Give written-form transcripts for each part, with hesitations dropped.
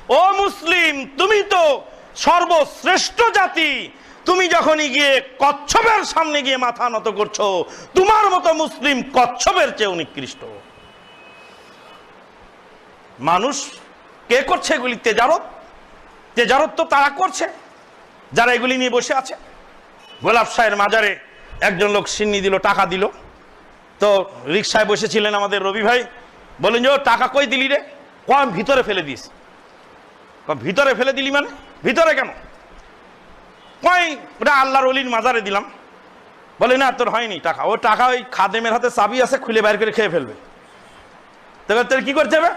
ও মুসলিম, তুমি তো সর্বশ্রেষ্ঠ জাতি, তুমি যখনই গিয়ে কচ্ছপের সামনে গিয়ে মাথা নত করছো, তোমার মতো মুসলিম কচ্ছপের চেয়েও নিকৃষ্ট। মানুষ কে করছে এগুলি? তেজারত তো তারা করছে যারা এগুলি নিয়ে বসে আছে। গোলাপ শাহের মাজারে একজন লোক সিন্নি দিল, টাকা দিল। তো রিক্সায় বসেছিলেন আমাদের রবি ভাই, বলেন যে টাকা কই দিলি রে? কম ভিতরে ফেলে দিস। ভিতরে ফেলে দিলি মানে? ভিতরে কেন? কই ওটা আল্লাহর ওলির মাজারে দিলাম। বলে না, তোর হয়নি টাকা। ও টাকা ওই খাদেমের হাতে চাবি আছে, খুলে বাইর করে খেয়ে ফেলবে। তোর কি করতে হবে?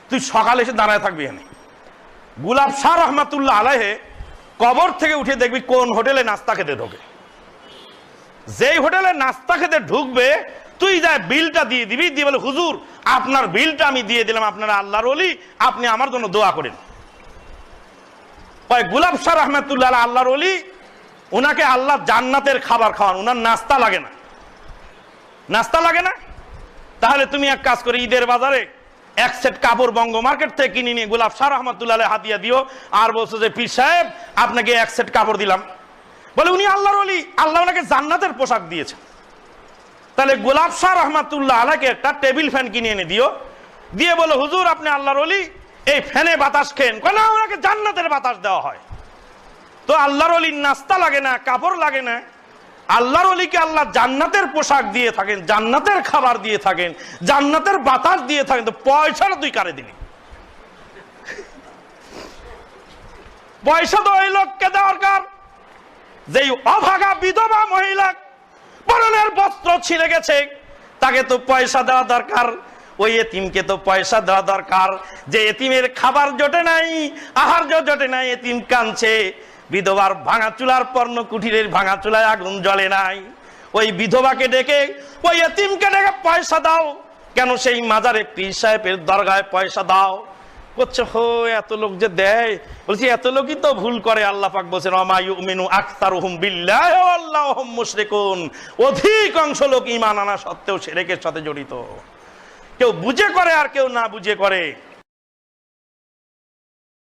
তুই সকালে এসে দাঁড়ায় থাকবি এখানে। গোলাপ শাহ রহমাতুল্লাহ আলাইহে কবর থেকে উঠে দেখবি কোন হোটেলে নাস্তা খেতে ঢোকে। যেই হোটেলে নাস্তা খেতে ঢুকবে, তুই যা বিলটা দিয়ে দিবি, দিয়ে বলে হুজুর আপনার বিলটা আমি দিয়ে দিলাম, আপনারা আল্লাহর ওলি, আপনি আমার জন্য দোয়া করেন। গোলাপ শাহ রহমাতুল্লাহ আল্লাহর ওলি, ওনাকে আল্লাহ জান্নাতের খাবার খাওয়ান, ওনার নাস্তা লাগে না। নাস্তা লাগে না? তাহলে তুমি এক কাজ করে ঈদের বাজারে এক সেট কাপড় বঙ্গ মার্কেট থেকে কিনে নিয়ে গোলাপ শাহ রহমাতুল্লাহ হাতিয়া দিও, আর বলছো যে পীর সাহেব আপনাকে এক সেট কাপড় দিলাম। বলে উনি আল্লাহর ওলি, আল্লাহ ওনাকে জান্নাতের পোশাক দিয়েছে। তাহলে গোলাপ শাহ রহমাতুল্লাহ আলাইকে একটা টেবিল ফ্যান কিনে এনে দিও, দিয়ে বলো হুজুর আপনি আল্লাহর ওলি, এই ফ্যানে বাতাস খেন। না, ওনাকে জান্নাতের বাতাস দেওয়া হয়। তো আল্লাহর ওলির নাস্তা লাগে না, কাপড় লাগে না। আল্লাহর ওলিকে আল্লাহ জান্নাতের পোশাক দিয়ে থাকেন, জান্নাতের খাবার দিয়ে থাকেন, জান্নাতের বাতাস দিয়ে থাকেন। তো পয়সাটা তুই কারে দিলি? পয়সা তো ওই লোককে দরকার যেই অভাগা বিধবা মহিলা, পরনের বস্ত্র ছিঁড়ে গেছে, তাকে তো পয়সা দেওয়া দরকার। ওই এতিমকে তো পয়সা দেওয়া দরকার। যে এতিমের খাবার জোটে নাই, আহার্য জোটে নাই, এতিম কাঁদছে। বিধবার ভাঙা চুলার পর্ণ কুঠিরের ভাঙা চুলায় আগুন জ্বলে নাই। ওই বিধবাকে ডেকে, ওই এতিমকে ডেকে পয়সা দাও। কেন? সেই মাজারে পীর সাহেবের দরগায় পয়সা দাও। বলছে হো এত লোক যে দেয়। বলছি এত লোকই তো ভুল করে। আল্লাহ পাক বলেছেন ওমা ইউমিনু আকতারুহুম বিল্লাহি ওয়া আল্লাহুম মুশরিকুন। অধিকাংশ লোক ঈমান আনা সত্ত্বেও শিরকের সাথে জড়িত। কেউ বুঝে করে আর কেউ না বুঝে করে।